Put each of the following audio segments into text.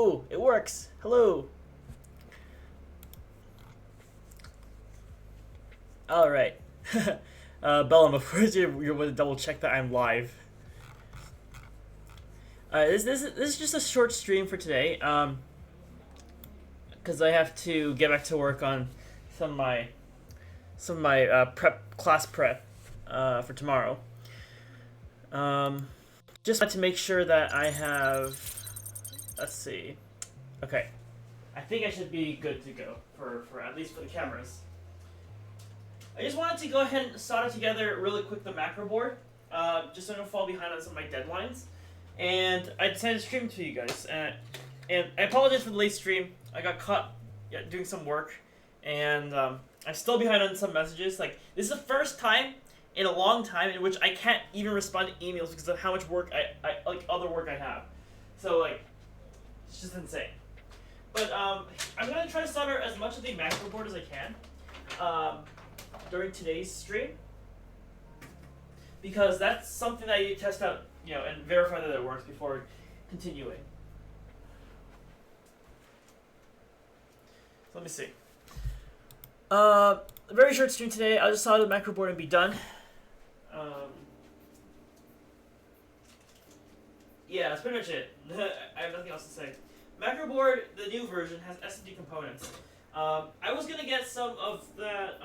Oh, it works. Hello. All right. Bellum, of course you're going to double check that I'm live. This is just a short stream for today. Because I have to get back to work on some of my class prep for tomorrow. Just want to make sure that I have. Let's see. Okay, I think I should be good to go for at least for the cameras. I just wanted to go ahead and solder together really quick the macro board, just so I don't fall behind on some of my deadlines. And I decided to stream to you guys. And I apologize for the late stream. I got caught doing some work, and I'm still behind on some messages. Like, this is the first time in a long time in which I can't even respond to emails because of how much work I like other work I have. So like, it's just insane. But I'm gonna try to solder as much of the macro board as I can during today's stream, because that's something that you test out, and verify that it works before continuing. So let me see. A very short stream today. I'll just solder the macro board and be done. Yeah, that's pretty much it. I have nothing else to say. Macro board, the new version, has SMD components. I was gonna get some of that,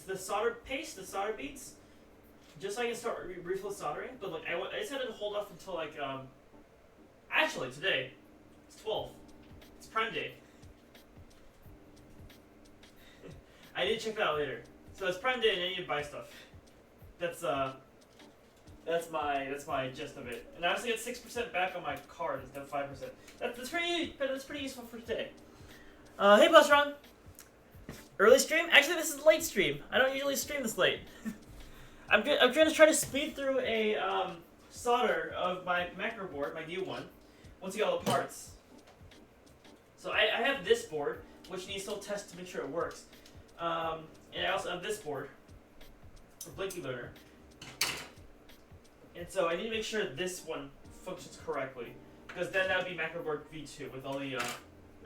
the solder paste, the solder beads, just so I can start briefly soldering. But like, I decided to hold off until like, actually today, it's 12th. It's Prime Day. I need to check that out later. So it's Prime Day and I need to buy stuff. That's my gist of it. And I also get 6% back on my card instead of 5%. That's pretty useful for today. Hey Bustron! Early stream? Actually, this is a late stream. I don't usually stream this late. I'm going to try to speed through a solder of my macro board, my new one, once I get all the parts. So I have this board, which needs to test to make sure it works. And I also have this board, a blinky learner. And so I need to make sure this one functions correctly, because then that would be macro board V2 with all the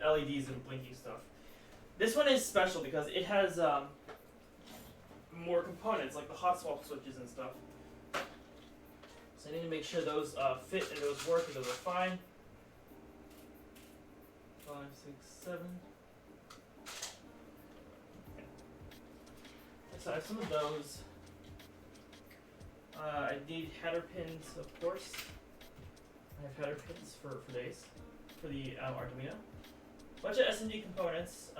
LEDs and blinking stuff. This one is special because it has more components, like the hot swap switches and stuff. So I need to make sure those fit and those work and those are fine. 5, 6, 7. So I have some of those. I need header pins, of course. I have header pins for days for the Arduino. Bunch of SMD components.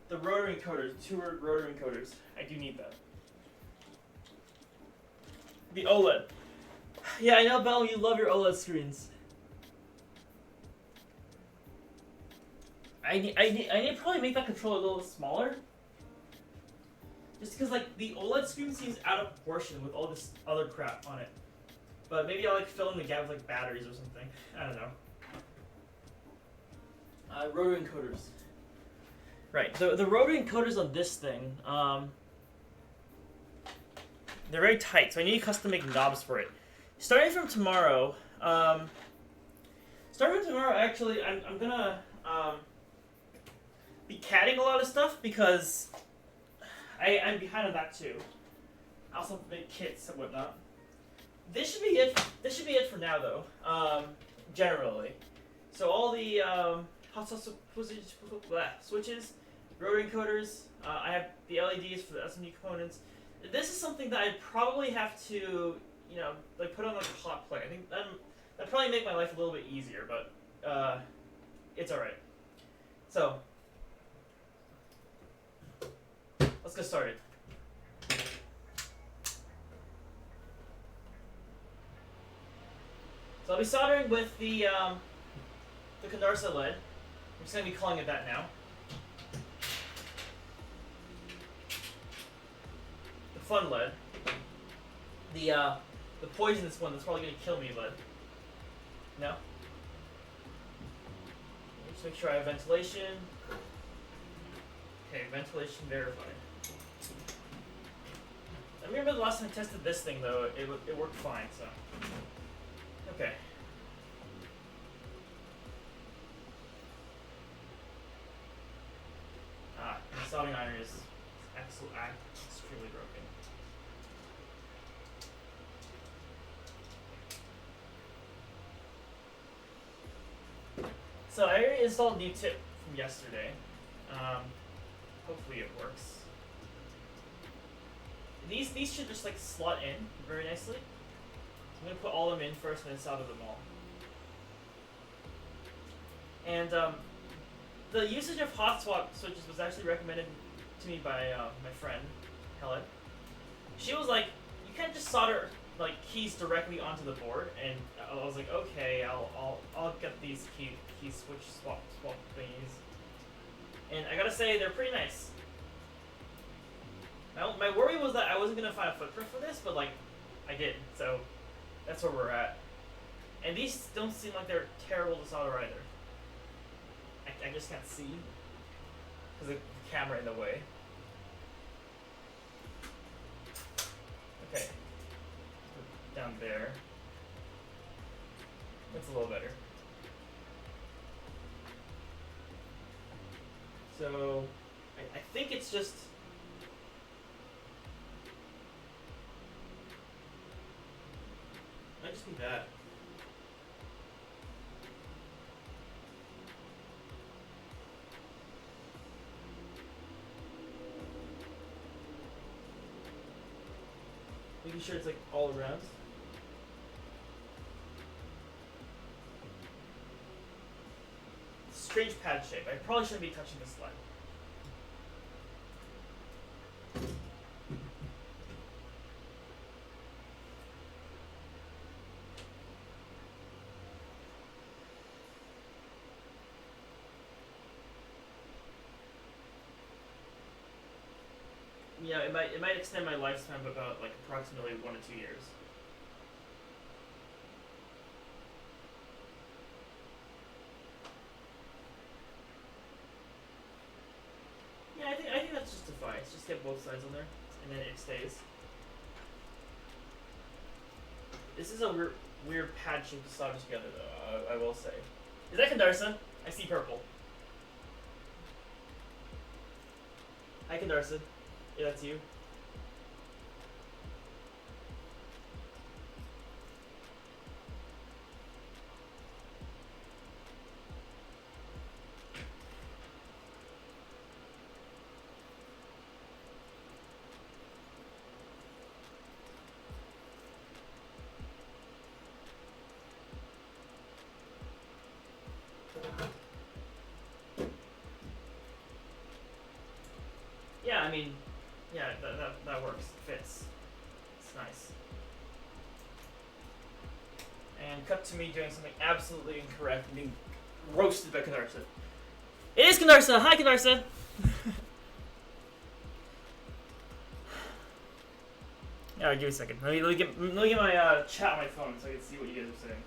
The rotary encoders, 2-word rotary encoders. I do need that. The OLED. Yeah, I know, Bell, you love your OLED screens. I need to probably make that controller a little smaller. Just because like the OLED screen seems out of proportion with all this other crap on it. But maybe I'll like fill in the gap with like batteries or something. I don't know. Rotary encoders. Right, the rotary encoders on this thing, they're very tight, so I need to custom make knobs for it. Starting from tomorrow, actually, I'm gonna be catting a lot of stuff because I'm behind on that too. I also make kits and whatnot. This should be it. This should be it for now, though. Generally, so all the hot sauce switches, rotary encoders. I have the LEDs for the SMD components. This is something that I'd probably have to, like put on like a hot plate. I think that'd probably make my life a little bit easier, but it's all right. So let's get started. So I'll be soldering with the Condarsa lead. I'm just gonna be calling it that now. The fun lead. The poisonous one that's probably gonna kill me lead. No? Just make sure I have ventilation. Okay, ventilation verified. I remember the last time I tested this thing though, it worked fine, so. Okay. soldering iron is extremely broken. So I already installed a new tip from yesterday. Hopefully it works. These should just like slot in very nicely. I'm gonna put all of them in first and then solder them all. And the usage of hot swap switches was actually recommended to me by my friend Helen. She was like, "You can't just solder like keys directly onto the board," and I was like, "Okay, I'll get these key switch swap thingies." And I gotta say, they're pretty nice. My worry was that I wasn't gonna find a footprint for this, but like, I did. So that's where we're at. And these don't seem like they're terrible to solder either. I just can't see because of the camera in the way. Okay, down there. That's a little better. So I think it's just might just be that. Making sure it's like all around. Strange pad shape. I probably shouldn't be touching this line. Yeah, it might extend my lifespan by about like approximately 1 to 2 years. Yeah, I think that's justified. Just get both sides on there, and then it stays. This is a weird pad shape to solder together, though. I will say. Is that Kandarsa? I see purple. Hi, Kandarsa. Yeah, that's you. Yeah, I mean, yeah, that works. It fits. It's nice. And cut to me doing something absolutely incorrect and being roasted by Kandarsa. It is Kandarsa! Hi, Kandarsa! Yeah, give me a second. Let me get my chat on my phone so I can see what you guys are saying.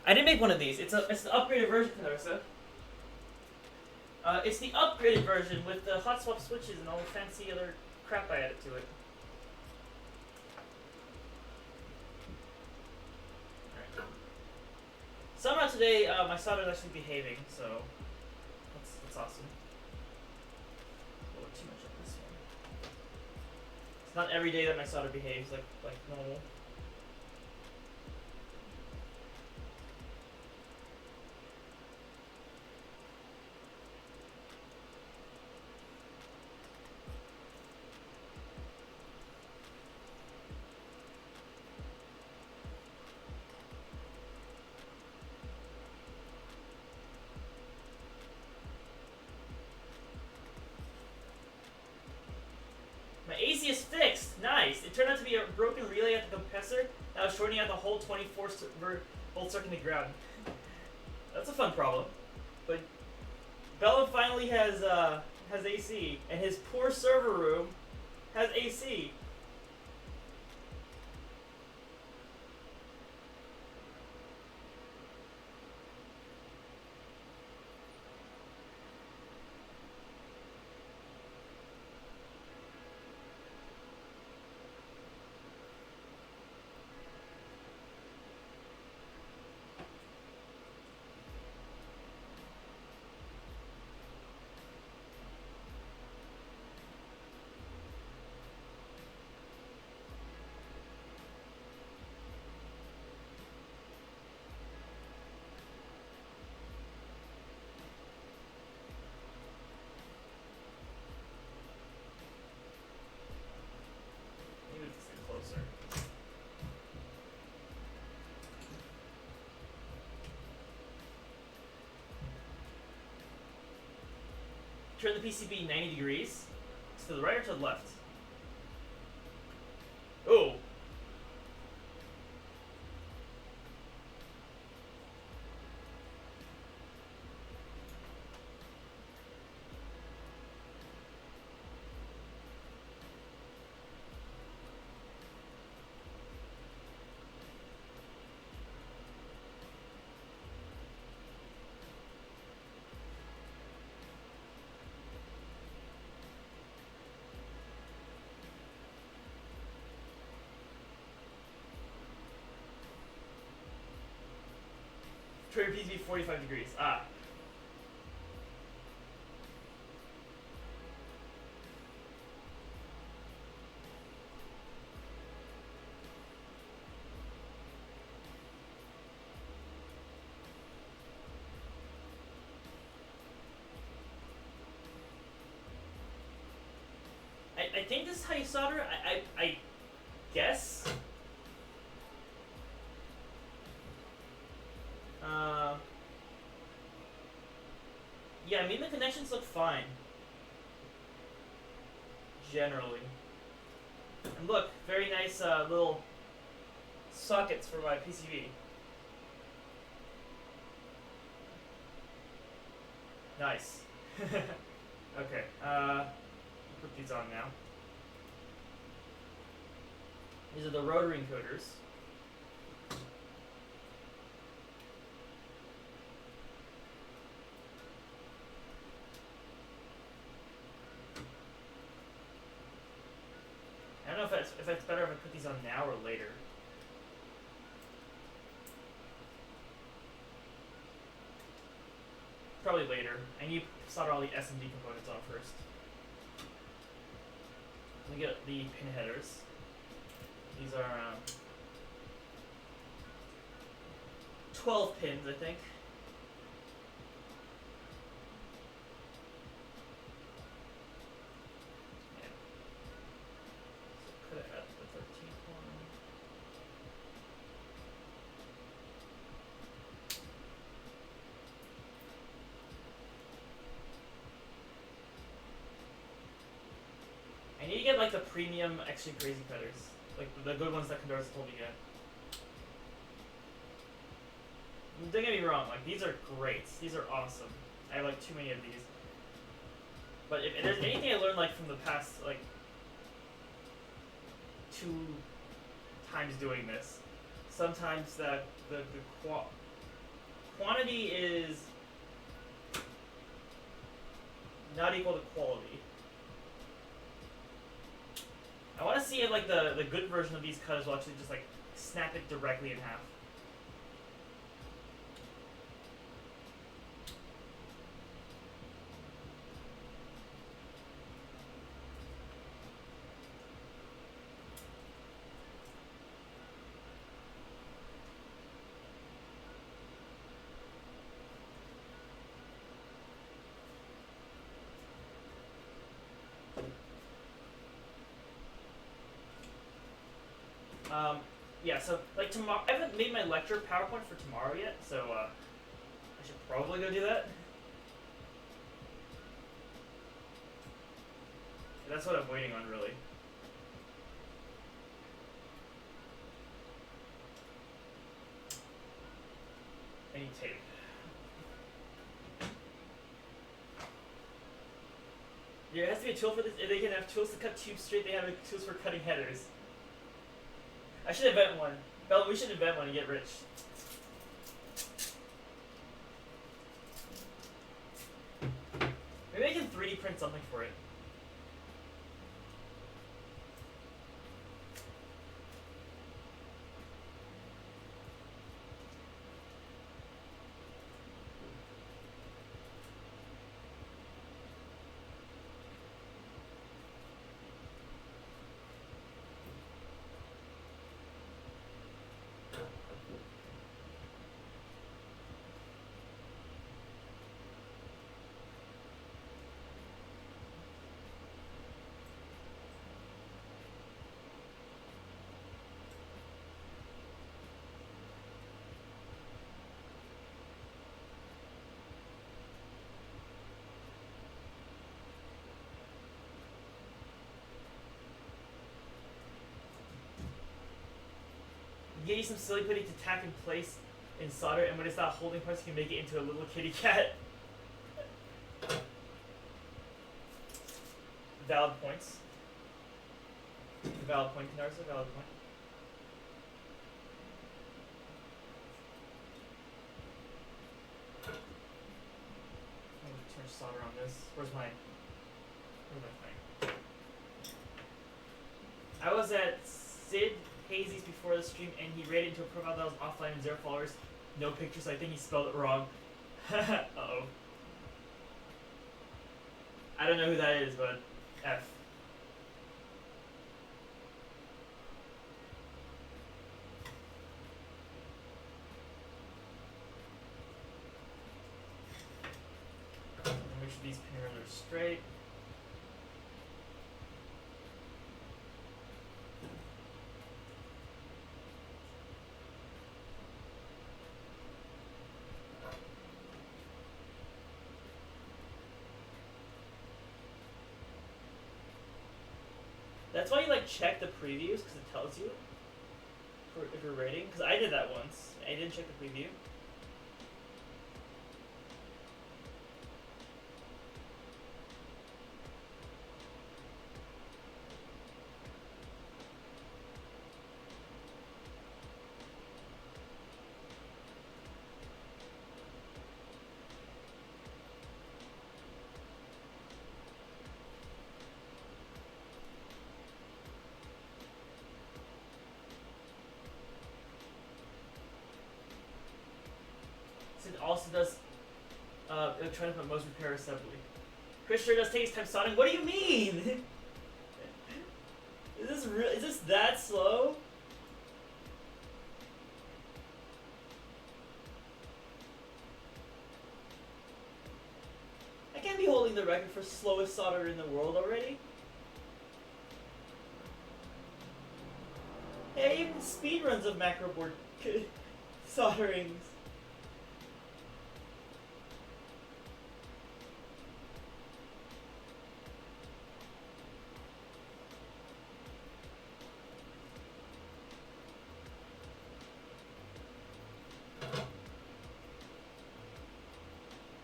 I didn't make one of these. It's the upgraded version, Kandarsa. It's the upgraded version with the hot swap switches and all the fancy other crap I added to it. Alright. Somehow today, my solder is actually behaving, so that's awesome. A little too much on this one. It's not every day that my solder behaves like normal. AC is fixed. Nice. It turned out to be a broken relay at the compressor that was shorting out the whole 24-volt circuit in the ground. That's a fun problem. But Bellum finally has AC, and his poor server room has AC. turn the PCB 90 degrees. To the right or to the left? Oh. Turn your PCB 45 degrees. Ah. I think this is how you solder. I guess. Yeah, I mean the connections look fine. Generally. And look, very nice little sockets for my PCB. Nice. Okay, put these on now. These are the rotary encoders. I don't know if it's better if I put these on now or later. Probably later. I need to solder all the SMD components on first. Let me get the pin headers. These are 12 pins, I think. Yeah. So put it at the 13th one. I need to get like the premium extra crazy cutters. Like the good ones that Condor's told me to get. Don't get me wrong, like these are great. These are awesome. I have like too many of these. But if there's anything I learned like from the past like 2 times doing this, sometimes that the quantity is not equal to quality. I want to see if like the good version of these cutters will actually just like snap it directly in half. Yeah, so like tomorrow, I haven't made my lecture PowerPoint for tomorrow yet, so I should probably go do that. That's what I'm waiting on, really. I need tape. Yeah, it has to be a tool for this. If they can have tools to cut tubes straight, they have tools for cutting headers. I should invent one. Bella, we should invent one and get rich. Maybe I can 3D print something for it. get you some silly putty to tack in place in solder, and when it's not holding parts, you can make it into a little kitty cat. Valid points. Valid point, Narsa, valid point. I'm gonna turn solder on this. Where's my thing? I was at Sid Hazy's before the stream, and he rated into a profile that was offline and 0 followers, no pictures. I think he spelled it wrong. Uh-oh. I don't know who that is, but F. Make sure these pins are straight. That's why you like check the previews, because it tells you if you're rating. Because I did that once. I didn't check the preview. It also does electronic but most repair assembly. Chris sure does take his time soldering. What do you mean? Is this real? Is this that slow? I can't be holding the record for slowest solder in the world already. Hey, even speed runs of macro board solderings.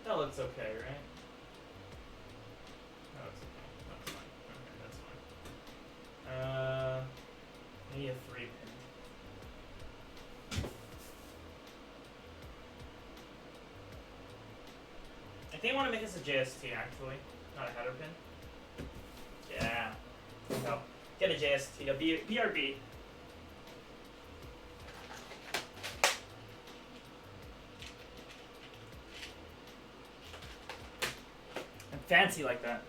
That looks okay, right? That looks okay. That's fine. Okay, that's fine. I need a 3-pin. I think I want to make this a JST actually, not a header pin. Yeah. No. Get a JST, a BRB. Fancy like that.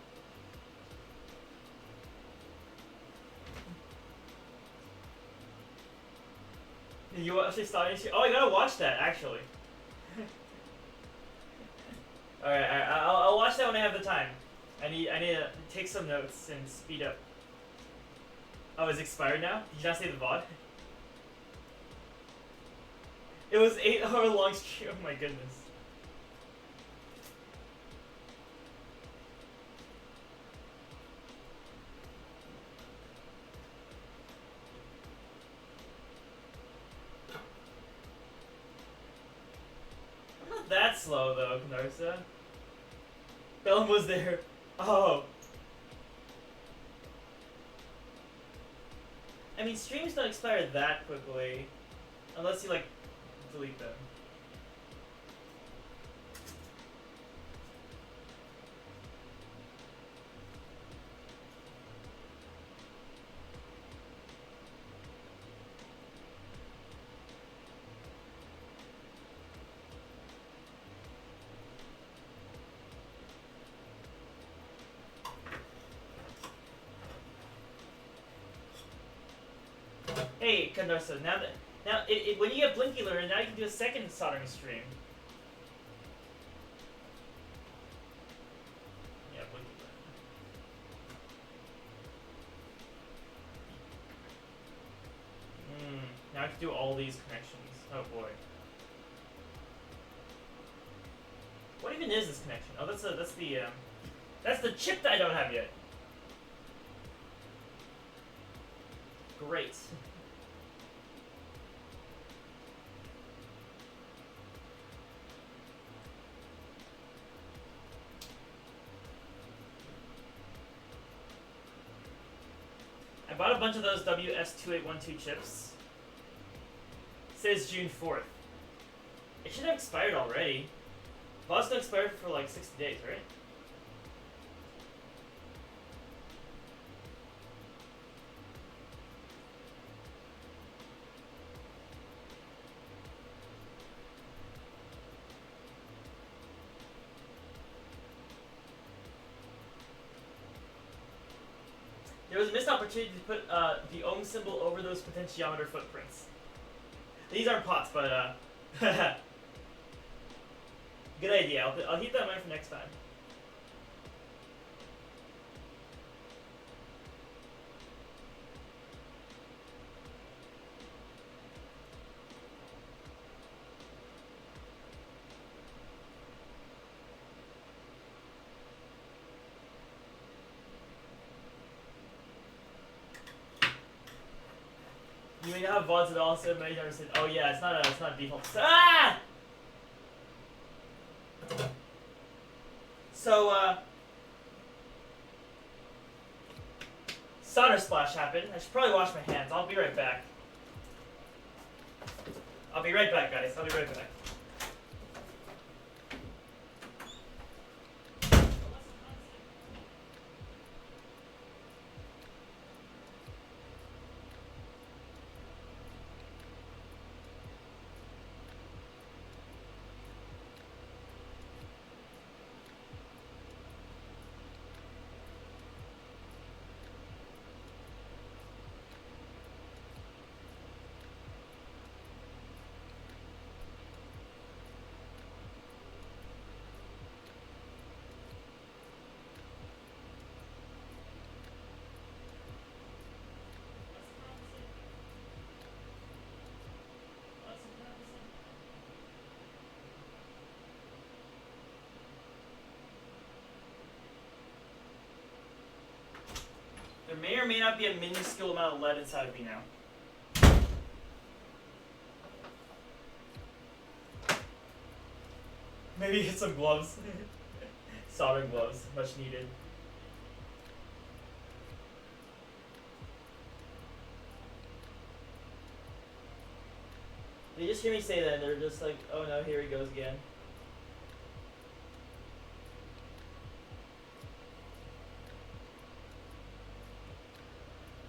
You actually starting to? Oh, I gotta watch that actually. All right, I'll watch that when I have the time. I need to take some notes and speed up. Oh, it's expired now? Did you not say the VOD? It was 8-hour long stream. Oh my goodness. That slow though, Narsa. Bellum was there. Oh. I mean, streams don't expire that quickly, unless you like delete them. Hey, Kandarsa, now when you get Blinky Lure, now you can do a second soldering stream. Yeah, Blinky Lure. Now I can do all these connections. Oh boy. What even is this connection? Oh, that's the chip that I don't have yet. Great. I bought a bunch of those WS2812 chips. It says June 4th. It should have expired already. Well, it's gonna expire for like 60 days, right? There was a missed opportunity to put the ohm symbol over those potentiometer footprints. These aren't pots, but good idea. I'll keep that in mind for next time. You may not have VODs at all, so many never said, oh yeah, it's not a default. Ah! So, solder splash happened. I should probably wash my hands. I'll be right back. I'll be right back, guys. I'll be right back. There may or may not be a minuscule amount of lead inside of me now. Maybe get some gloves. Soldering gloves, much needed. They just hear me say that and they're just like, oh no, here he goes again.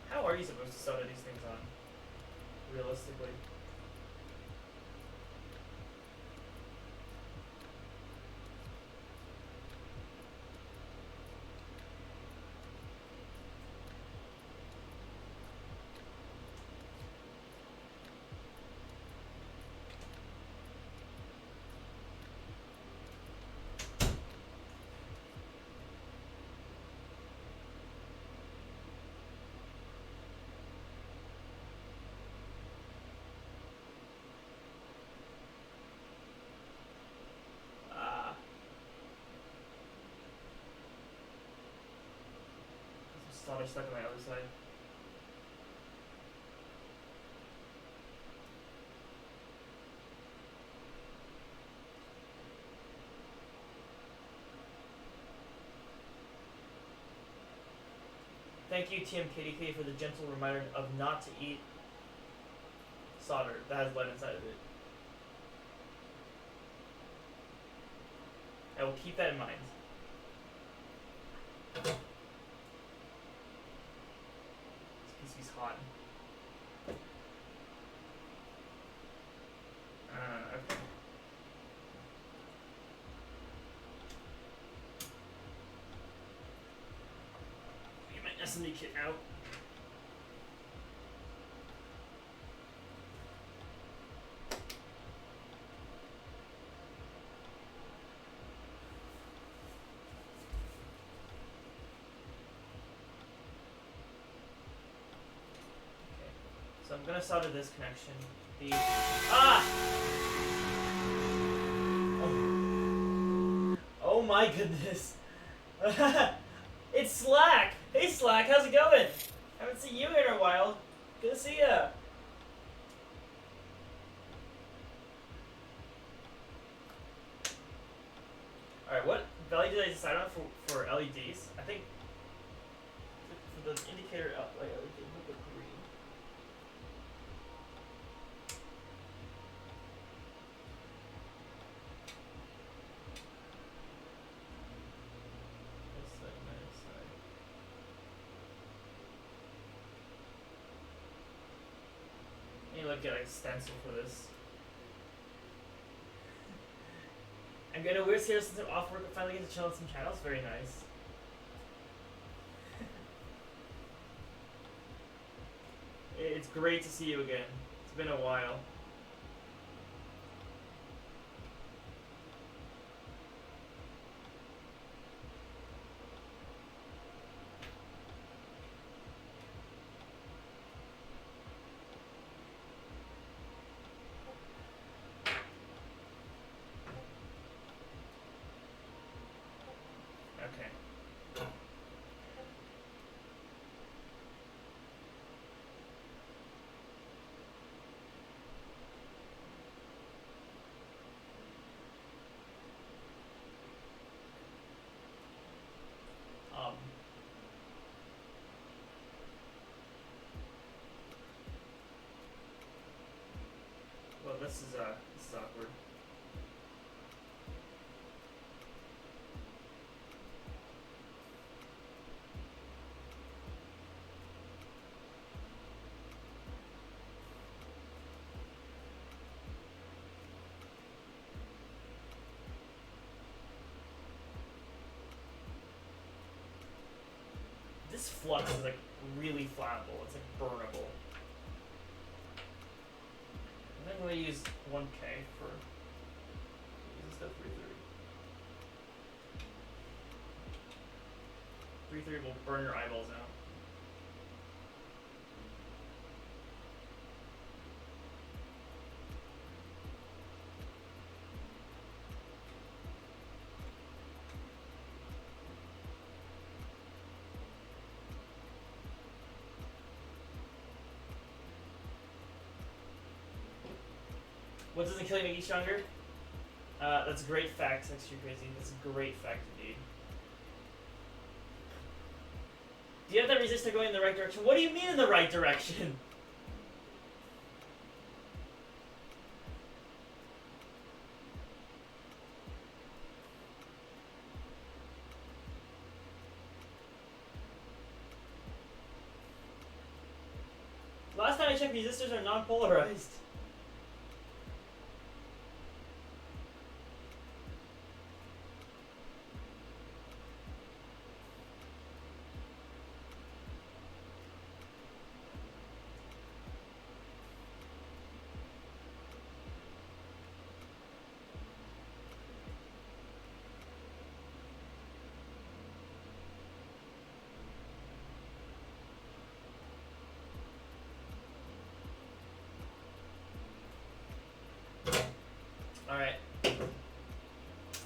How are you supposed to solder these things on, realistically? Solder stuck on my other side. Thank you, TMKDK, for the gentle reminder of not to eat solder that has lead inside of it. I will keep that in mind. This PCB's hot. Okay. Get my SMD kit out. So I'm gonna solder this connection. Oh my goodness. It's Slack. Hey Slack, how's it going? Haven't seen you in a while. Good to see ya. Alright, what value did I decide on for LEDs? I think for the indicator LED. to get like a stencil for this. I'm getting a weird scare since I'm off work. I finally get to chill on some channels. Very nice. It's great to see you again. It's been a while. Okay. Well, this is awkward. This flux is like really flammable. It's like burnable. I think I'm gonna use 1K for stuff 330. 330 will burn your eyeballs out. What doesn't kill you make you stronger? That's a great fact, Sex You Crazy. That's a great fact indeed. Do you have that resistor going in the right direction? What do you mean in the right direction? Last time I checked, resistors are non-polarized. Alright.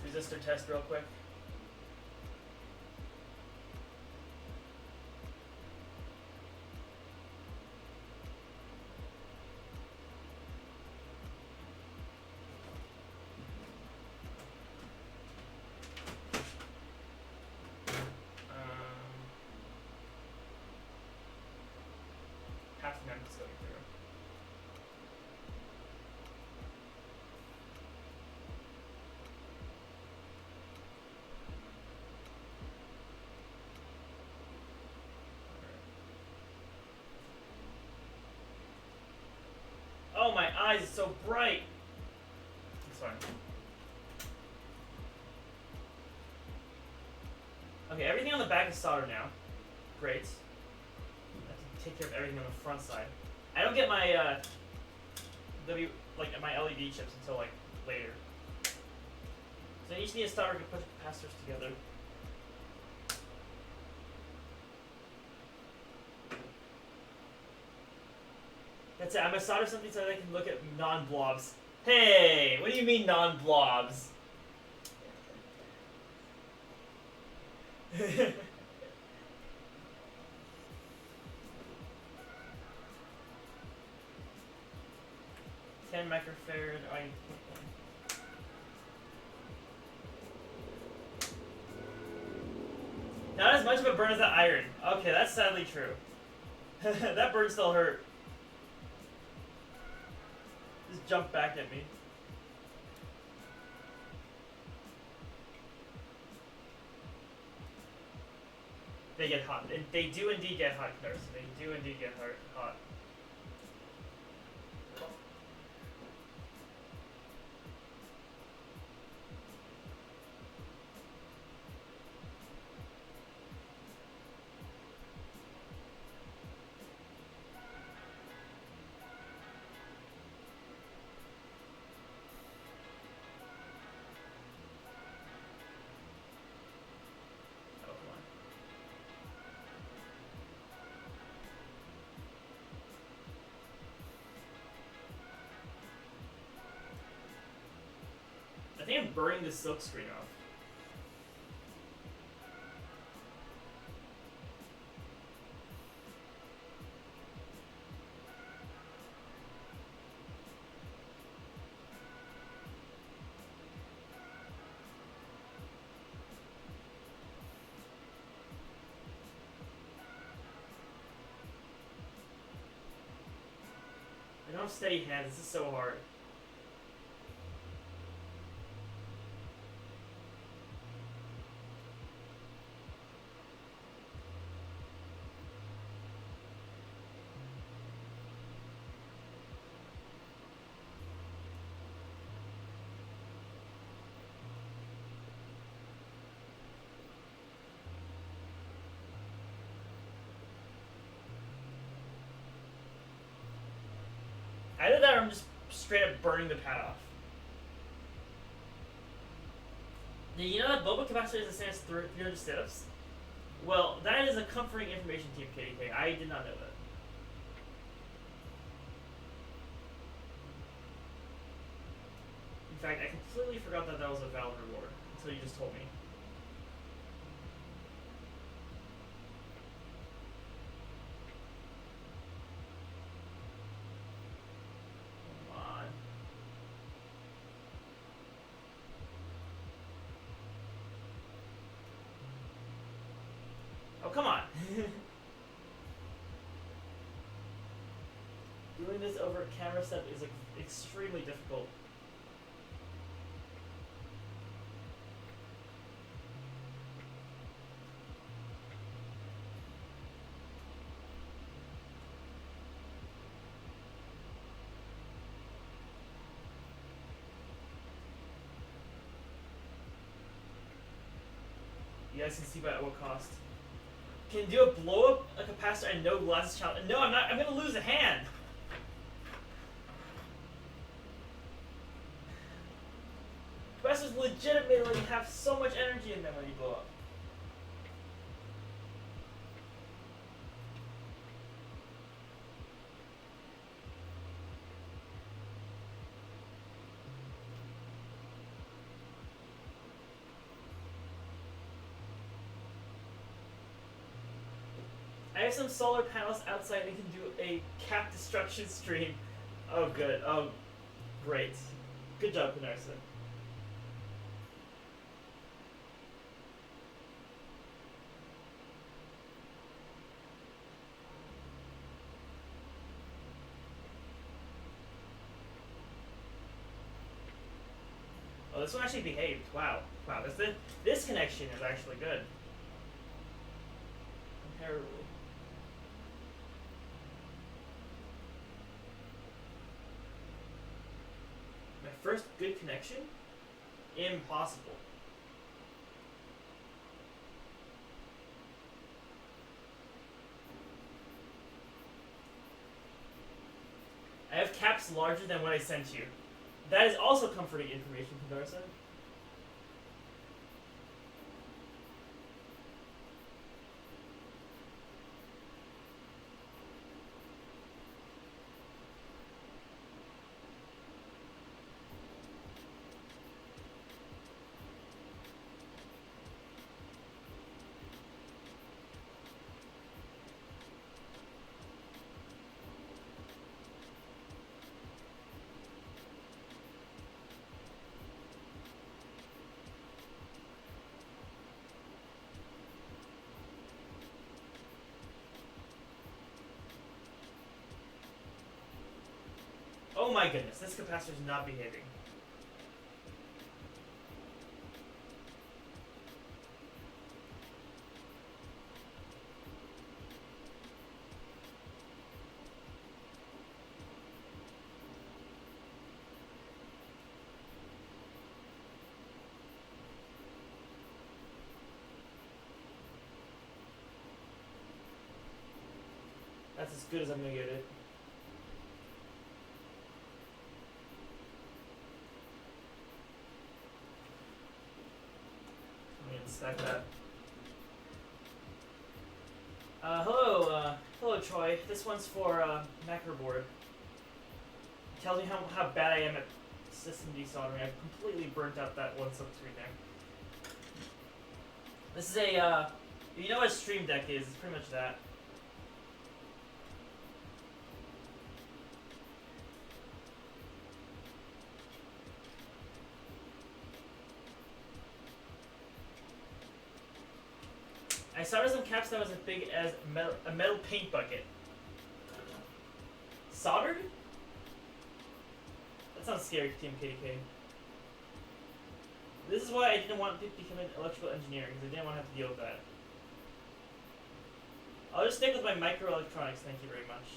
Resistor test real quick. Half an amp is going through. Oh, my eyes are so bright. It's fine. Okay, everything on the back is soldered now. Great. I have to take care of everything on the front side. I don't get my my LED chips until like later. So I each need a solder to put the capacitors together. That's it. I'm gonna solder something so that I can look at non-blobs. Hey, what do you mean non-blobs? 10 microfarad. Not as much of a burn as the iron. Okay, that's sadly true. That burn still hurt. Just jump back at me. They get hot. They do indeed get hot, Darcy. They do indeed get hot. think I'm burning the silk screen off. I don't have steady hands. This is so hard. Either that or I'm just straight up burning the pad off. Now, you know that boba capacitor is the same as 300 sit-ups? Well, that is a comforting information, Team KDK. I did not know that. In fact, I completely forgot that that was a valid reward until you just told me. Oh, come on. Doing this over a camera step is extremely difficult. You guys can see by at what cost. Can do a blow up a capacitor and no glasses challenge. No, I'm not. I'm gonna lose a hand. Capacitors legitimately have so much energy in them when you blow up. I have some solar panels outside and can do a cap destruction stream. Oh, good. Oh, great. Good job, Pinarson. Oh, this one actually behaved. Wow. Wow, this connection is actually good. Comparably. My first good connection? Impossible. I have caps larger than what I sent you. That is also comforting information, Darcy. Oh my goodness, this capacitor is not behaving. That's as good as I'm gonna get it. Stack that. Hello Troy. This one's for Macroboard. Tells me how bad I am at system desoldering. I've completely burnt out that one subscreen there. This is a, you know what a Stream Deck is? It's pretty much that. I soldered some caps that was as big as a metal paint bucket. Soldered? That sounds scary, Team KDK. This is why I didn't want to become an electrical engineer, because I didn't want to have to deal with that. I'll just stick with my microelectronics, thank you very much.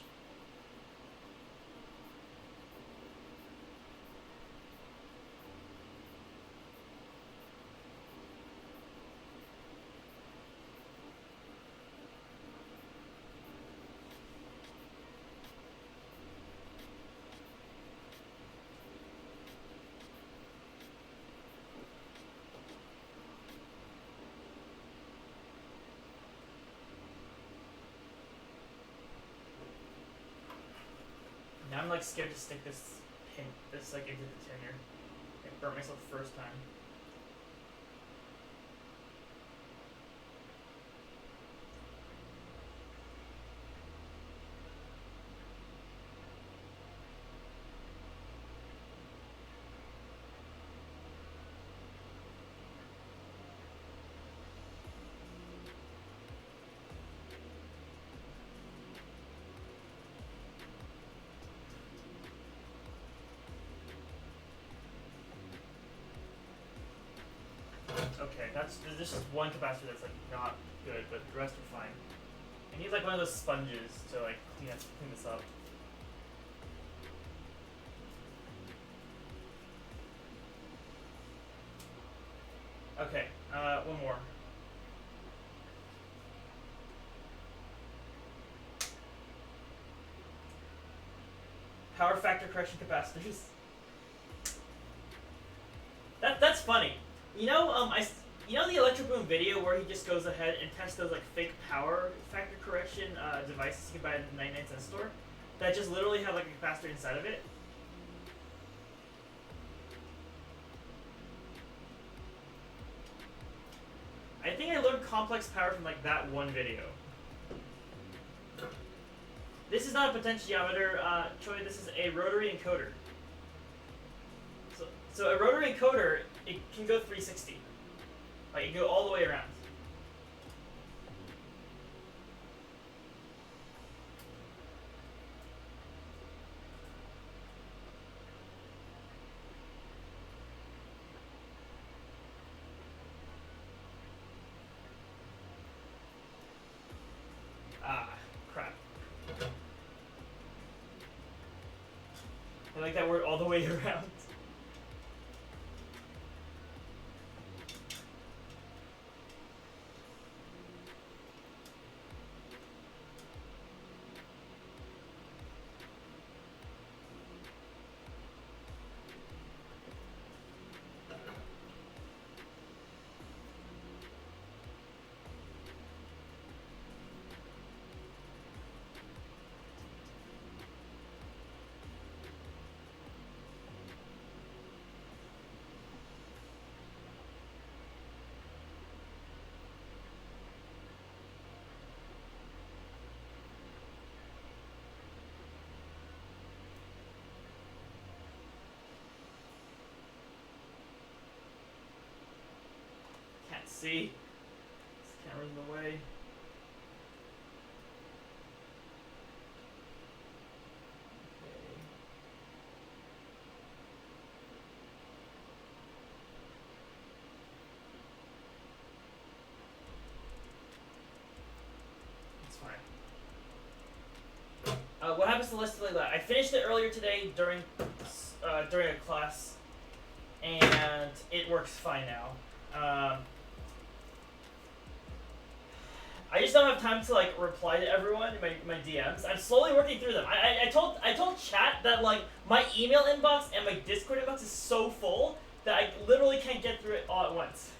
Now I'm like scared to stick this pin, like into the tinder. I burnt myself the first time. Okay, this is one capacitor that's like not good, but the rest are fine. I need like one of those sponges to like clean this up. Okay, one more. Power factor correction capacitors. That's funny. You know, you know the Electro Boom video where he just goes ahead and tests those like fake power factor correction devices you can buy at the 99-cent store that just literally have like a capacitor inside of it? I think I learned complex power from like that one video. This is not a potentiometer, Troy, this is a rotary encoder. So a rotary encoder, it can go 360. Like, it can go all the way around. Ah, crap. I like that word all the way around. See? This camera's in the way. Okay. It's fine. What happens to List Layla? I finished it earlier today during a class, and it works fine now. I just don't have time to like reply to everyone in my DMs. I'm slowly working through them. I told chat that like my email inbox and my Discord inbox is so full that I literally can't get through it all at once.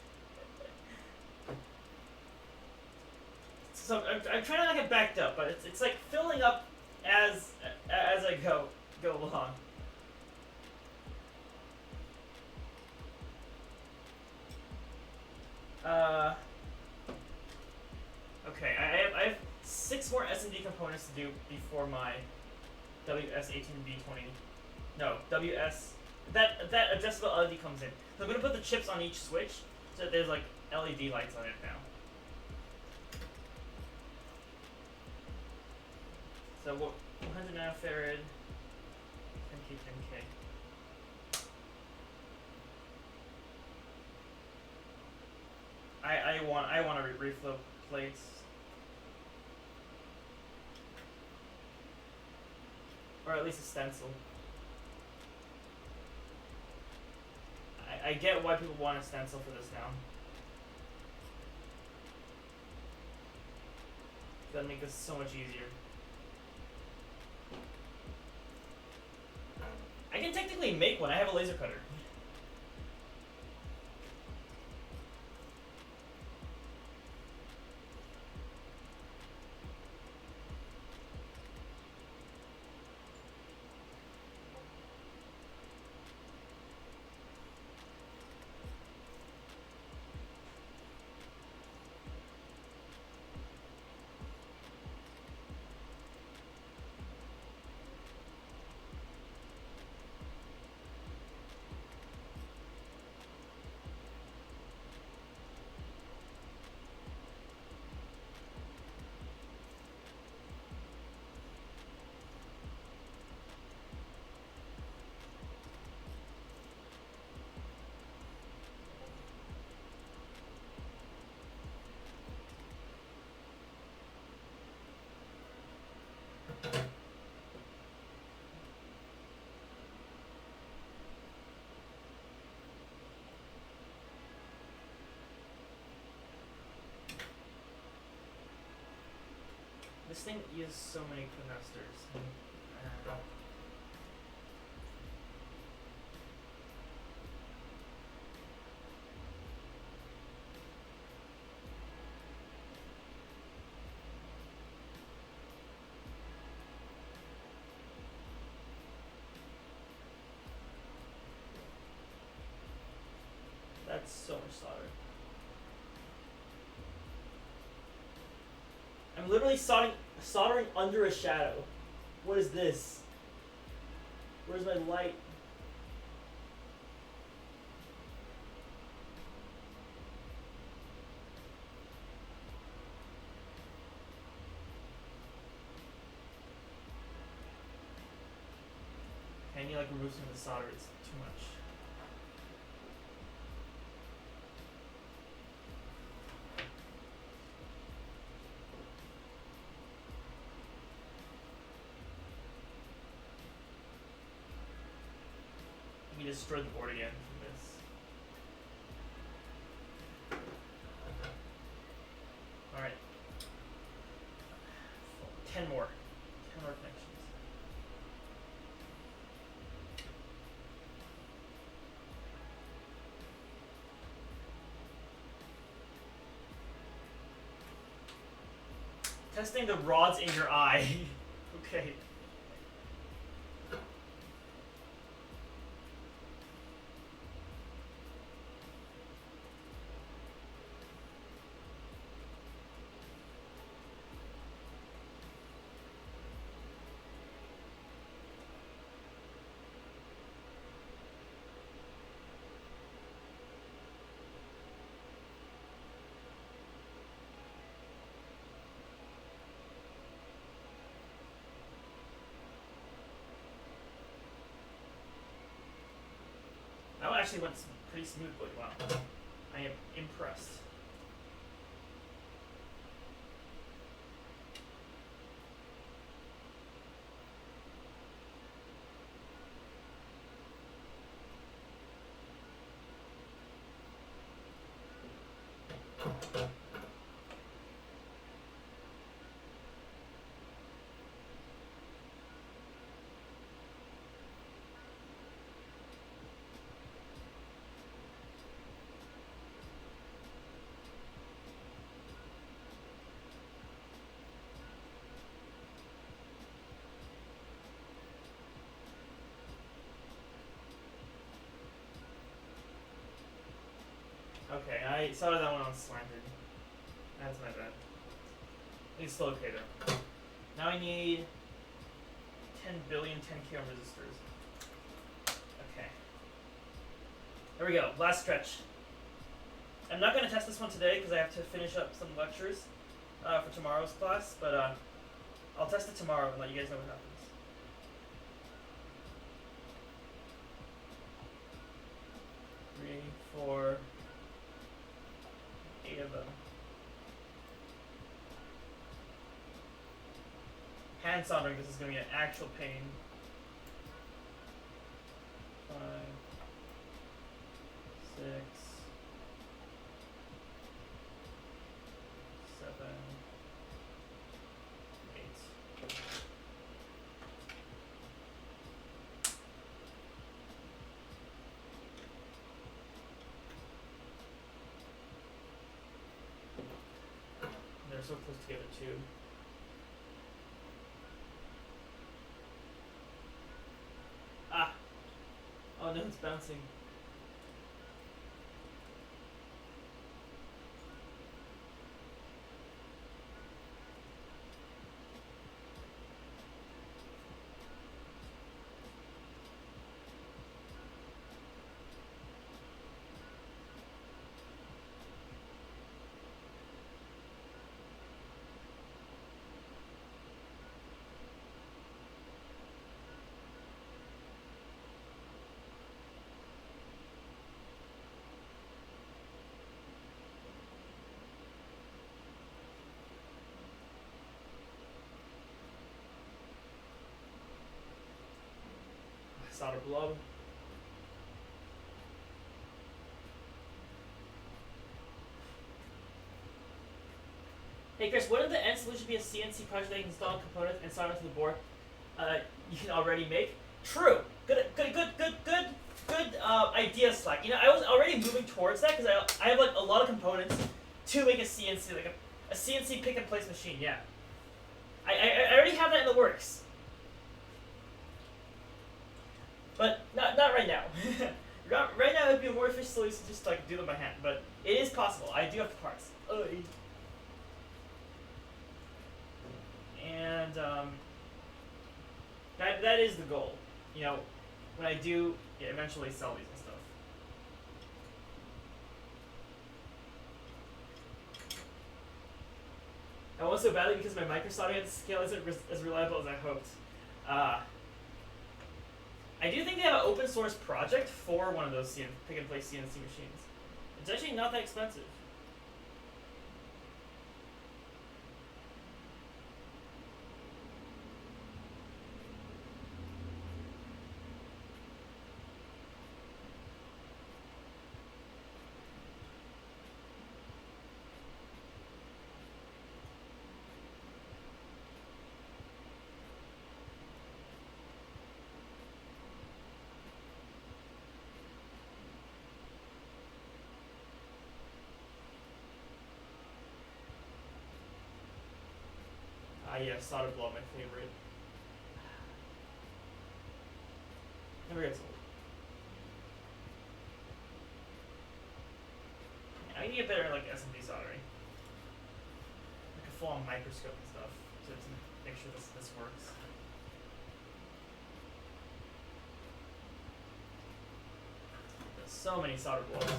So I'm trying to not get backed up, but it's like filling up as I go along. has to do before my WS18B20. No, WS. That adjustable LED comes in. So I'm gonna put the chips on each switch, so that there's like LED lights on it now. So what? 100 nanofarad, 10K, 10K. I want to reflow plates. Or at least a stencil. I get why people want a stencil for this now. That'll make this so much easier. I can technically make one. I have a laser cutter. This thing uses so many canisters. That's so much solder. I'm literally soldering under a shadow. What is this? Where's my light? Can you like remove some of the solder? It's too much. You destroyed the board again from this. Alright. 10 more. 10 more connections. Testing the rods in your eye. Okay. That one actually went pretty smoothly. Wow. I am impressed. Okay, I saw that one on slanted. That's my bad. It's still okay though. Now I need 10 billion 10k ohm resistors. Okay. There we go. Last stretch. I'm not going to test this one today because I have to finish up some lectures for tomorrow's class, but I'll test it tomorrow and let you guys know what happens. Three, 4, 8 of them. Hand soldering, this is going to be an actual pain. 5, 6, 7, 8. They're so close together too. Ah! Oh no, it's bouncing. Solder below. Hey Chris, wouldn't the end solution be a CNC project that you can install components and solder to the board you can already make? True. Good idea, Slack. You know, I was already moving towards that because I have like a lot of components to make a CNC, like a CNC pick and place machine. Yeah. I already have that in the works. But not right now. Right now, it would be a more efficient solution to just like do them by hand. But it is possible. I do have the parts. And that is the goal. You know, when I do eventually sell these and stuff. I want so badly because my micro soldering at the scale isn't as reliable as I hoped. I do think they have an open source project for one of those pick and place CNC machines. It's actually not that expensive. Yeah, solder blow, my favorite. Never gets old. I need to get better at like SMD soldering. Like a full-on microscope and stuff to make sure this works. There's so many solder blows.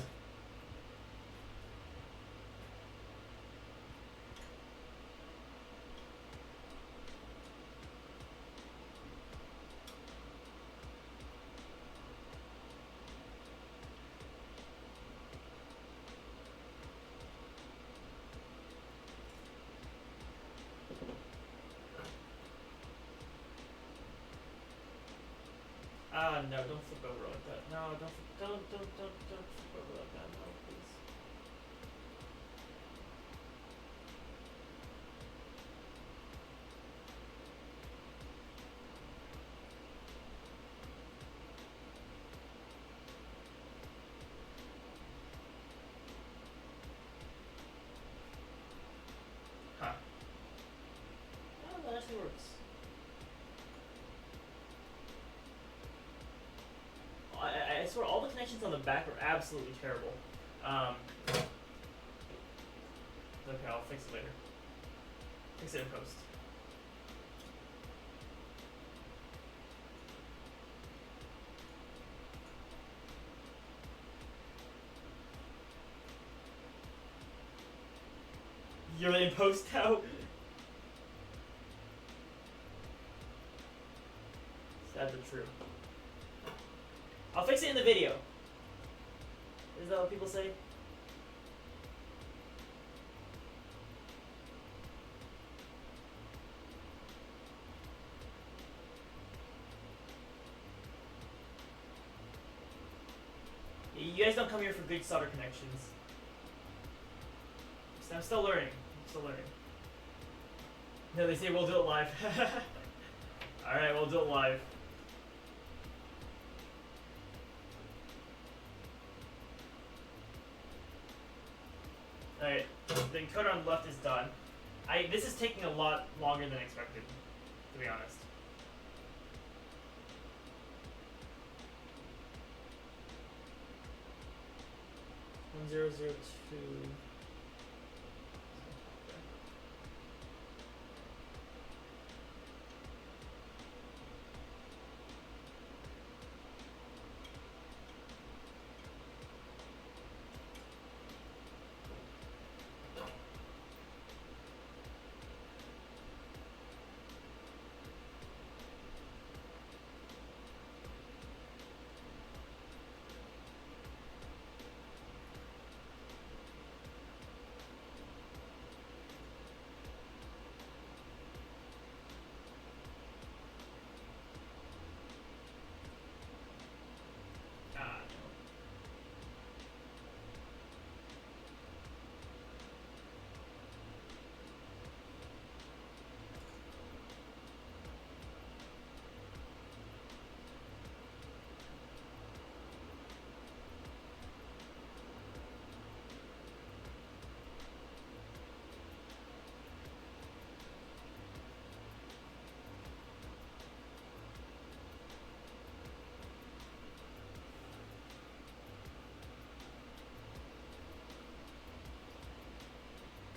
No, don't flip over like that. No, don't flip over like that. No, please. Huh. Oh, that actually works. I swear all the connections on the back are absolutely terrible. Okay, I'll fix it later. Fix it in post. You're in post now. Sad but true. I'll fix it in the video. Is that what people say? You guys don't come here for good solder connections. So I'm still learning. No, they say we'll do it live. Alright, we'll do it live. Alright, the encoder on the left is done. This is taking a lot longer than expected, to be honest. One zero zero two.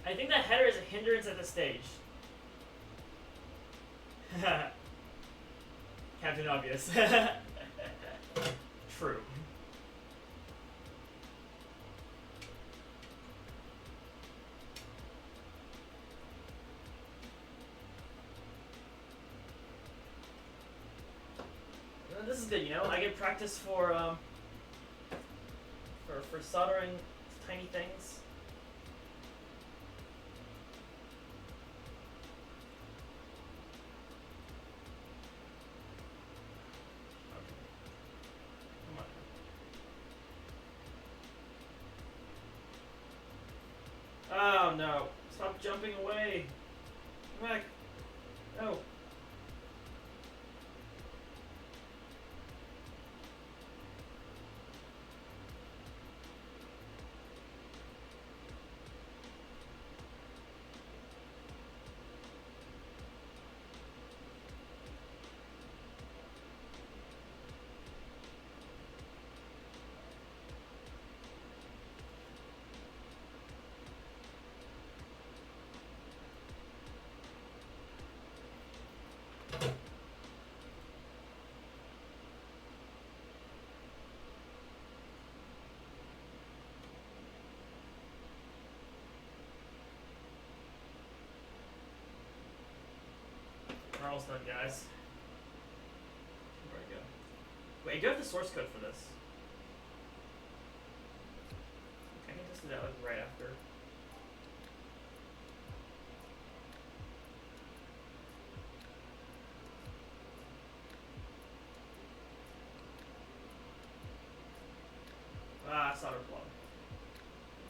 I think that header is a hindrance at this stage. Captain Obvious. True. This is good, you know. I get practice for soldering tiny things. Oh no! Stop jumping away! Come back! No! We're almost done, guys. Where'd it go? Wait, I do have the source code for this. I can just do that like right after. Solder plug.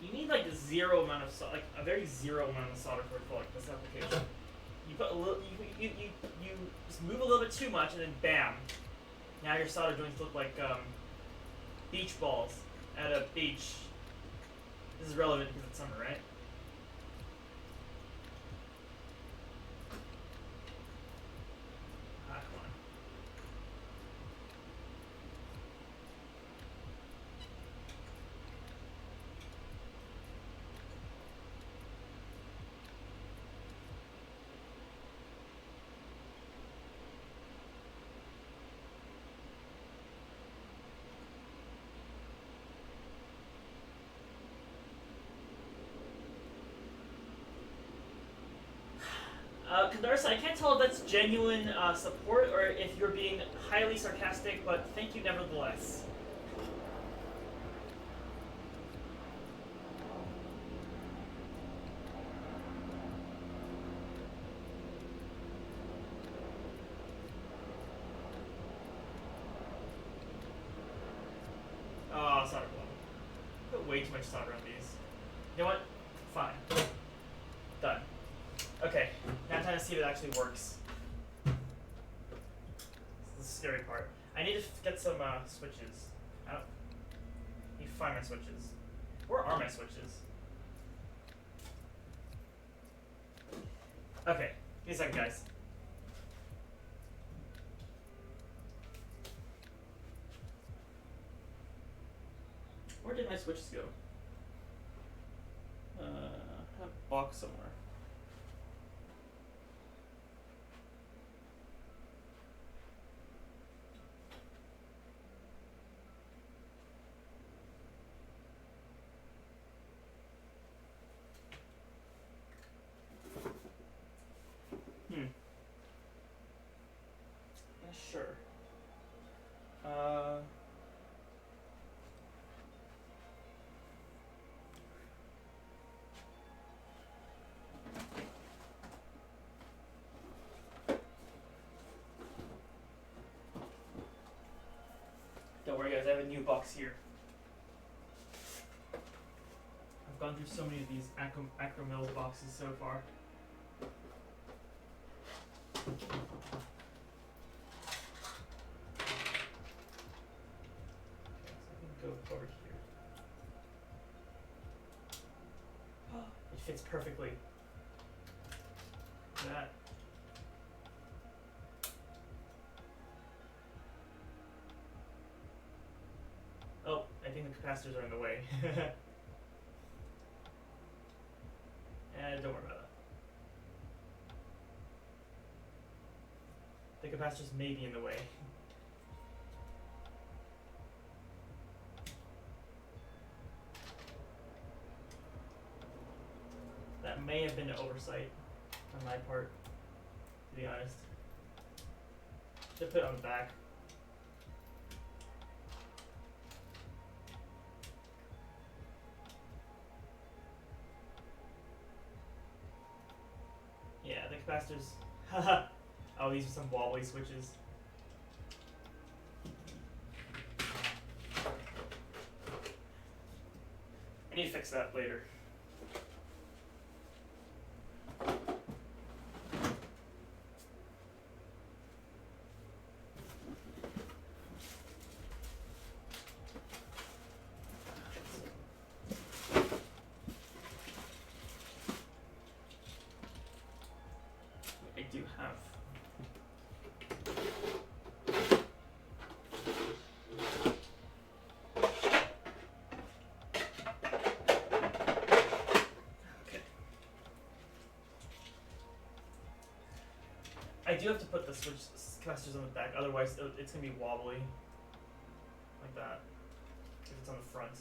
You need like the zero amount of like a very zero amount of solder for like this application. You put a little, you just move a little bit too much, and then bam! Now your solder joints look like beach balls at a beach. This is relevant because it's summer, right? Ah, come on. Kandarsa, I can't tell if that's genuine support or if you're being highly sarcastic, but thank you nevertheless. Oh, solder block. Put way too much solder on these. You know what? Fine. Done. Okay, now I'm trying to see if it actually works. This is the scary part. I need to get some switches. I don't need to find my switches. Where are my switches? Okay, give me a second, guys. Where did my switches go? I have a box somewhere. Yeah, sure. Don't worry, guys. I have a new box here. I've gone through so many of these acromil boxes so far. Go over here. It fits perfectly. Look at that. Oh, I think the capacitors are in the way. Don't worry about that. The capacitors may be in the way. That may have been an oversight on my part, to be honest. Should put it on the back. Yeah, the capacitors. Haha. Oh, these are some wobbly switches. I need to fix that later. I do have. I do have to put the switch capacitors on the back, otherwise it's going to be wobbly. Like that. If it's on the front.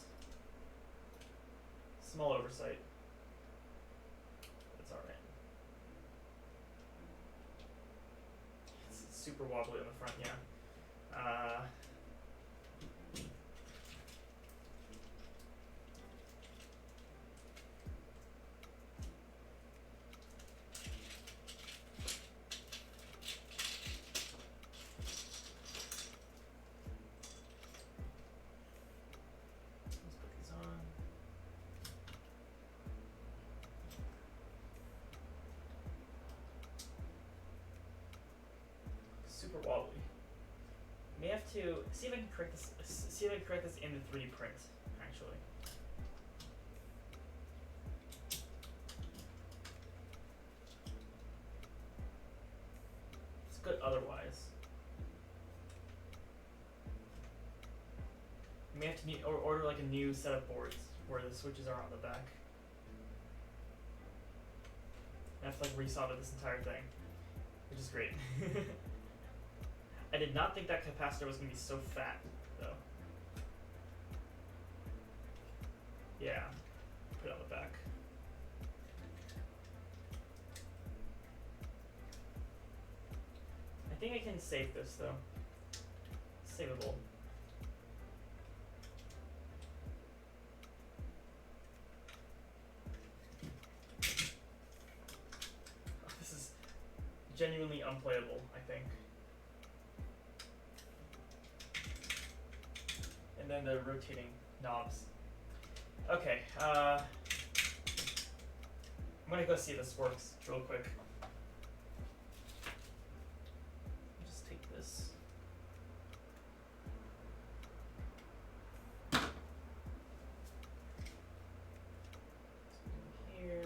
Small oversight. It's alright. It's super wobbly on the front, yeah. Let's put these on. Super wobbly. May have to see if I can correct this. See if I can correct this in the 3D print. Actually, it's good otherwise. You may have to order like a new set of boards where the switches are on the back. I have to like resolder this entire thing, which is great. I did not think that capacitor was going to be so fat, though. Yeah, put it on the back. think I can save this though. Savable. This is genuinely unplayable, I think. And then the rotating knobs. Okay, I'm gonna go see if this works real quick. Just take this. Here.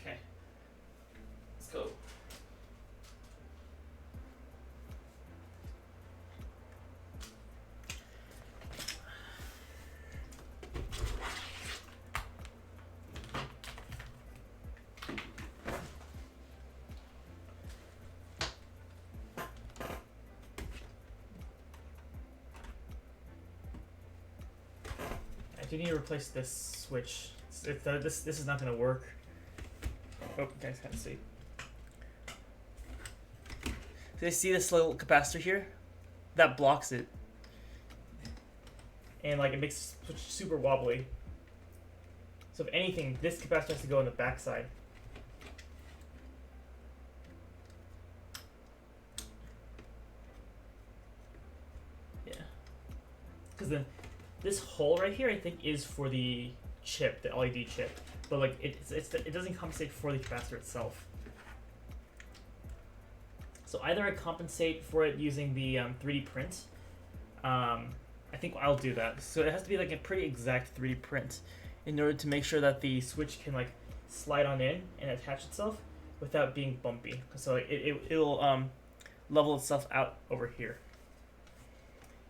Okay, let's go. I do need to replace this switch. This is not going to work. Oh, you guys can't see. So you see this little capacitor here? That blocks it. And like it makes the switch super wobbly. So if anything, this capacitor has to go on the back side. Yeah. Because then this hole right here, I think, is for the chip, the LED chip. But like it doesn't compensate for the capacitor itself. So either I compensate for it using the 3D print. I think I'll do that. So it has to be like a pretty exact 3D print in order to make sure that the switch can like slide on in and attach itself without being bumpy. So it'll level itself out over here.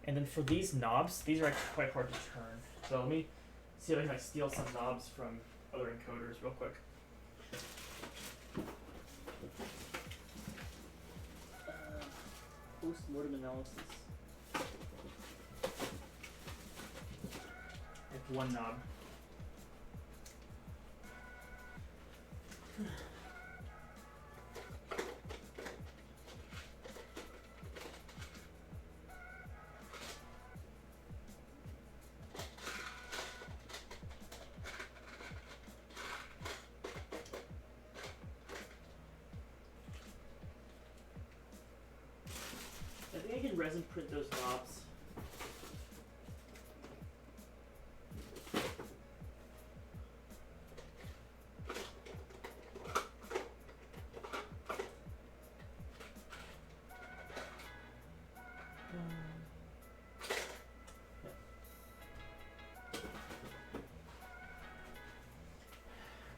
And then for these knobs, these are actually quite hard to turn. So let me see if I can like steal some knobs from other encoders real quick. Post-mortem analysis. I have one knob. I think I can resin print those knobs.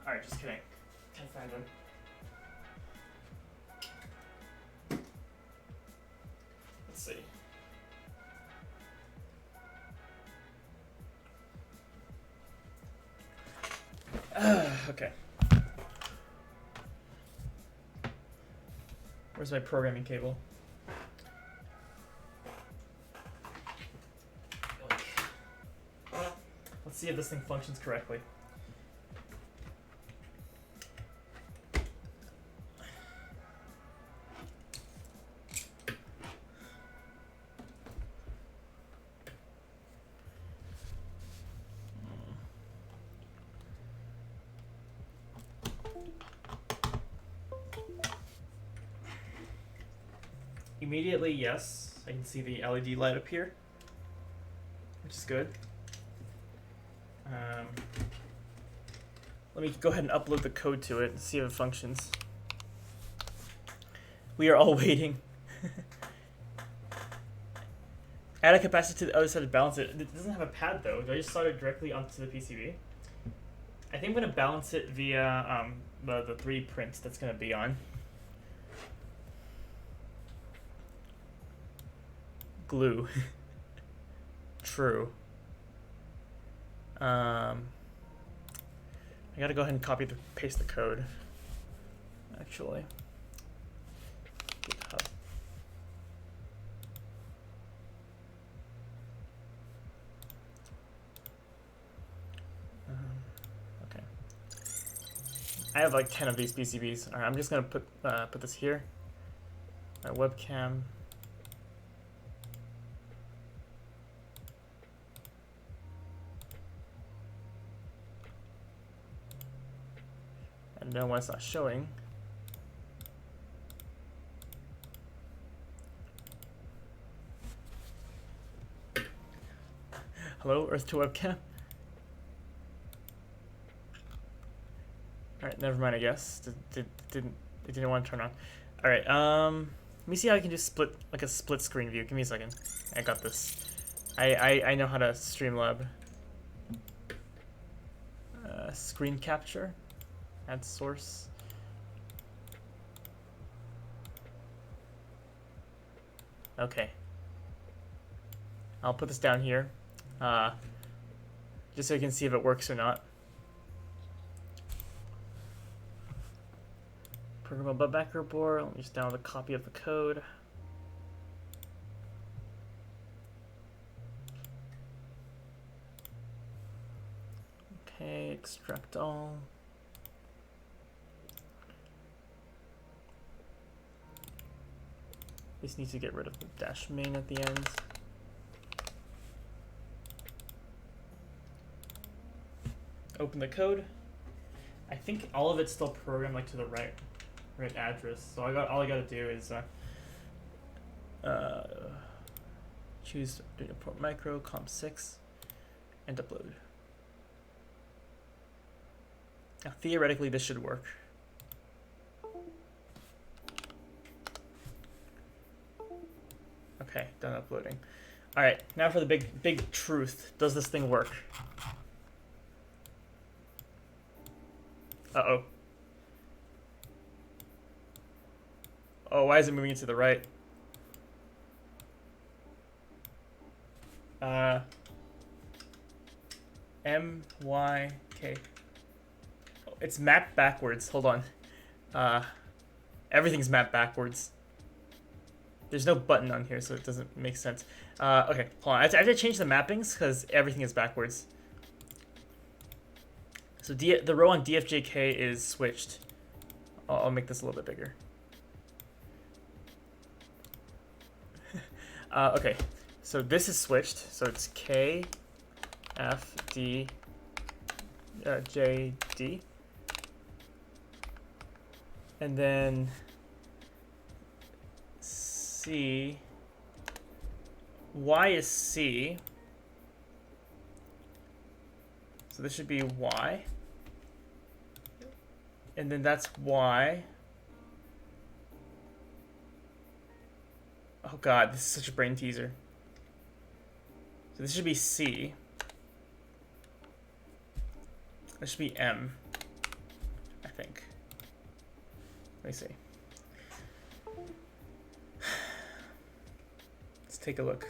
Alright, just kidding. Can't find them. Let's see. Okay. Where's my programming cable? Let's see if this thing functions correctly. Immediately, yes, I can see the LED light up here, which is good. Let me go ahead and upload the code to it and see if it functions. We are all waiting. Add a capacitor to the other side to balance it. It doesn't have a pad though. Do I just solder it directly onto the PCB? I think I'm going to balance it via the 3D print that's going to be on. Glue. True. I gotta go ahead and paste the code. Actually. GitHub. I have like 10 of these PCBs. All right, I'm just gonna put this here. My webcam. And then when it's not showing. Hello, Earth to webcam. All right, never mind. I guess it didn't want to turn on. All right, let me see how I can do split, like a split screen view. Give me a second. I got this. I know how to Streamlab. Screen capture. Add source. Okay. I'll put this down here, just so you can see if it works or not. Programmable backer board. Let me just download a copy of the code. Okay, extract all. This needs to get rid of the dash main at the end. Open the code. I think all of it's still programmed like to the right address. So all I gotta do is choose data port micro comp6 and upload. Now theoretically this should work. Okay, done uploading. All right, now for the big truth. Does this thing work? Uh-oh. Oh, why is it moving it to the right? M-Y-K. Oh, it's mapped backwards. Hold on. Everything's mapped backwards. There's no button on here, so it doesn't make sense. Okay, hold on. I have to change the mappings because everything is backwards. So the row on DFJK is switched. I'll make this a little bit bigger. Okay, so this is switched. So it's K, F, D, J, D. And then C. Y is C. So this should be Y. And then that's Y. Oh god, this is such a brain teaser. So this should be C. This should be M, I think. Let me see. Let's take a look.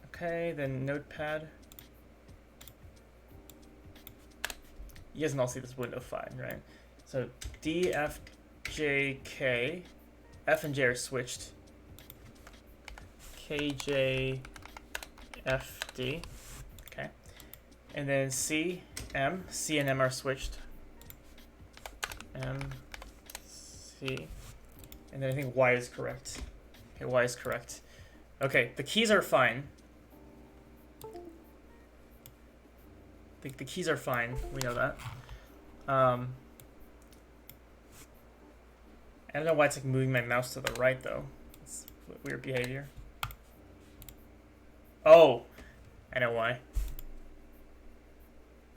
Okay, then Notepad. You guys can all see this window fine, right? So D, F, J, K. F and J are switched. K, J, F, D. Okay. And then C, M. C and M are switched. M, C. And then I think Y is correct. Okay, Y is correct. Okay, the keys are fine. The keys are fine. We know that. I don't know why it's like moving my mouse to the right though. It's weird behavior. Oh, I know why.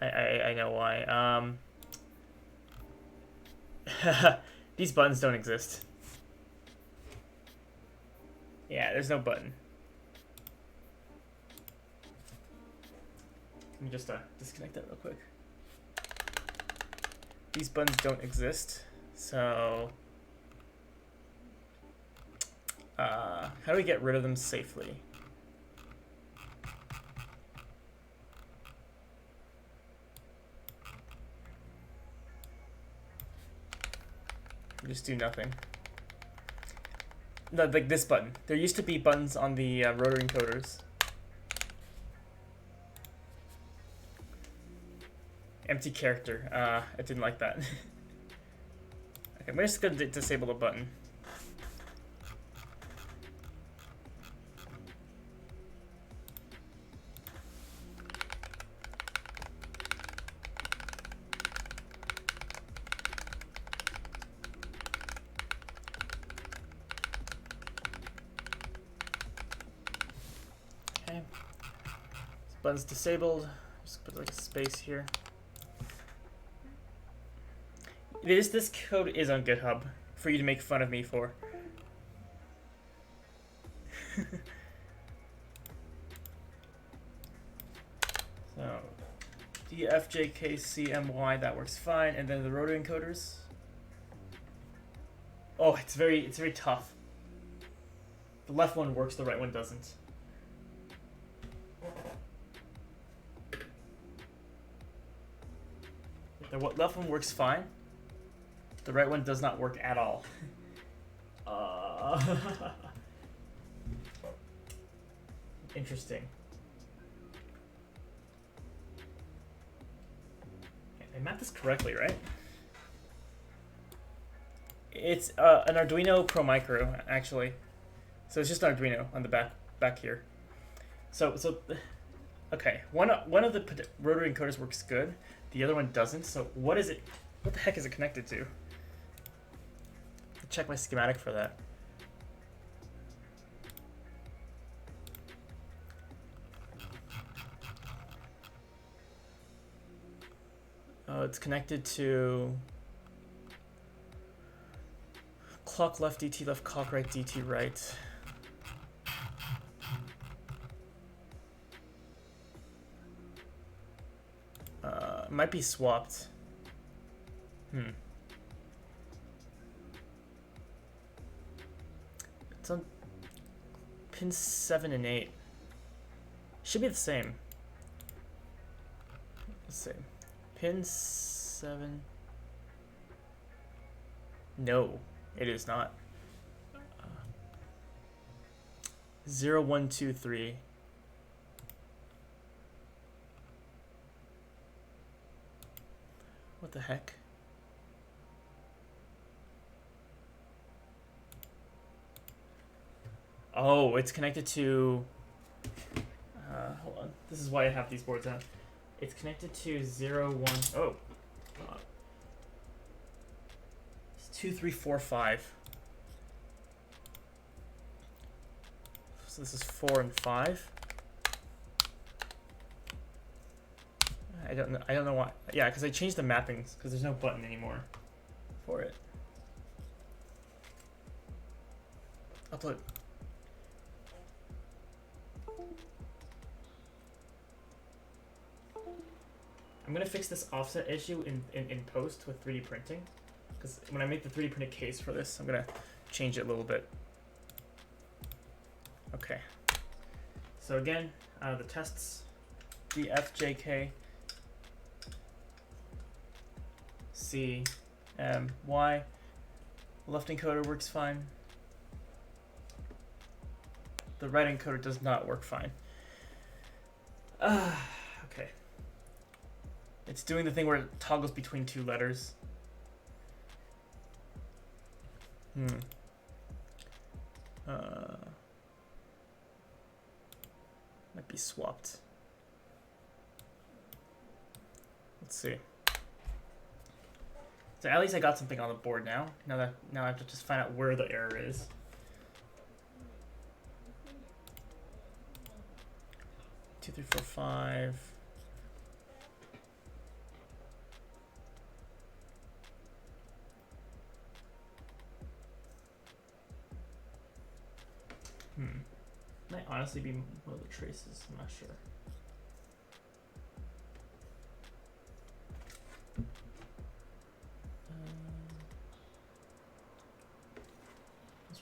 I know why. These buttons don't exist. Yeah, there's no button. Let me just disconnect that real quick. These buttons don't exist, so how do we get rid of them safely? Just do nothing. No, like this button. There used to be buttons on the rotary encoders. Empty character. I didn't like that. Okay, I'm just gonna disable the button. Okay. This button's disabled. Just put like a space here. This code is on GitHub for you to make fun of me for. So DFJKCMY, that works fine, and then the rotor encoders. Oh, it's very tough. The left one works, the right one doesn't. The left one works fine. The right one does not work at all. Interesting. I mapped this correctly, right? It's an Arduino Pro Micro, actually. So it's just an Arduino on the back here. So okay. One of the rotary encoders works good. The other one doesn't. So what is it? What the heck is it connected to? Check my schematic for that. Oh, it's connected to clock left, DT left, clock right, DT right. It might be swapped. It's on pins 7 and 8. Should be the same. Let's see. Pin 7. No, it is not. 0, 1, 2, 3. What the heck? Oh, it's connected to... hold on. This is why I have these boards out. It's connected to 0, 1... Oh. It's 2, 3, 4, 5. So this is 4 and 5. I don't know why. Yeah, because I changed the mappings because there's no button anymore for it. Upload. I'm gonna fix this offset issue in post with 3D printing, because when I make the 3D printed case for this, I'm gonna change it a little bit. Okay. So again, the tests: DFJK. C, M, Y. Left encoder works fine. The right encoder does not work fine. Okay. It's doing the thing where it toggles between two letters. Might be swapped. Let's see. So at least I got something on the board now. Now I have to just find out where the error is. Two, 3, 4, 5. Might honestly be one of the traces. I'm not sure.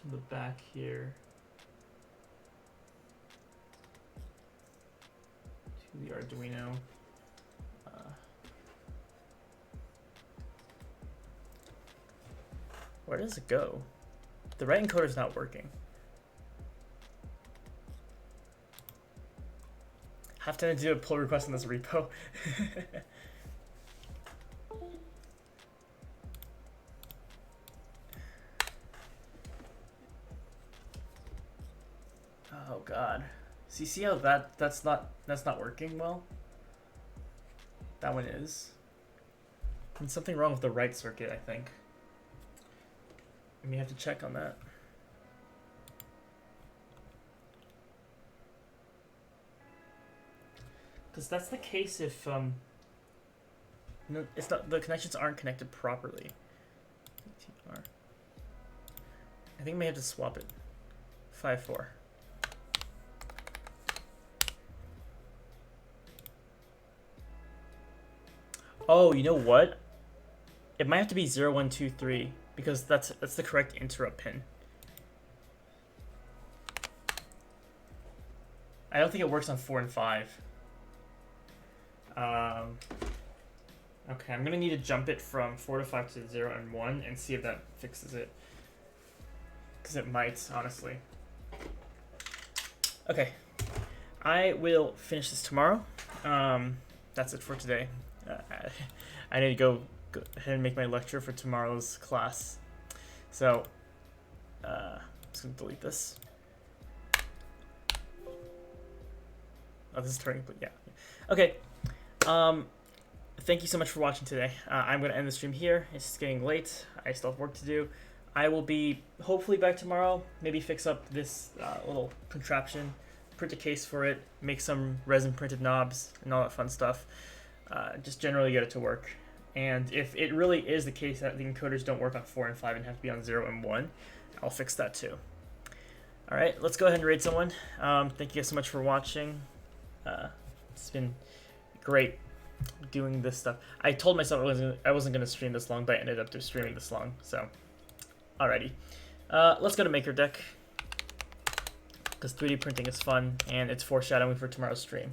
From the back here to the Arduino. Where does it go? The right encoder is not working. Have to do a pull request in this repo. God. See how that's not working well? That one is. There's something wrong with the right circuit, I think. I may have to check on that. Because that's the case if no, it's not, the connections aren't connected properly. I think I may have to swap it. 5-4. Oh, you know what? It might have to be 0, 1, 2, 3 because that's the correct interrupt pin. I don't think it works on 4 and 5. Okay, I'm gonna need to jump it from 4 to 5 to 0 and 1 and see if that fixes it. Because it might, honestly. Okay, I will finish this tomorrow. That's it for today. I need to go ahead and make my lecture for tomorrow's class. So, I'm just gonna delete this. Oh, this is turning, but yeah. Okay. Thank you so much for watching today. I'm going to end the stream here. It's getting late. I still have work to do. I will be hopefully back tomorrow. Maybe fix up this little contraption, print a case for it, make some resin printed knobs and all that fun stuff. Just generally get it to work. And if it really is the case that the encoders don't work on 4 and 5 and have to be on 0 and 1, I'll fix that too. All right, let's go ahead and raid someone. Thank you guys so much for watching. It's been great doing this stuff. I told myself I wasn't going to stream this long, but I ended up just streaming this long. So, alrighty. Let's go to Maker Deck because 3D printing is fun and it's foreshadowing for tomorrow's stream.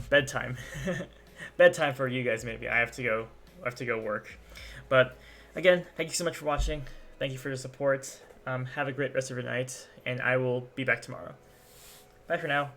Bedtime. Bedtime for you guys, maybe. I have to go work. But again, thank you so much for watching. Thank you for your support. Have a great rest of your night, and I will be back tomorrow. Bye for now.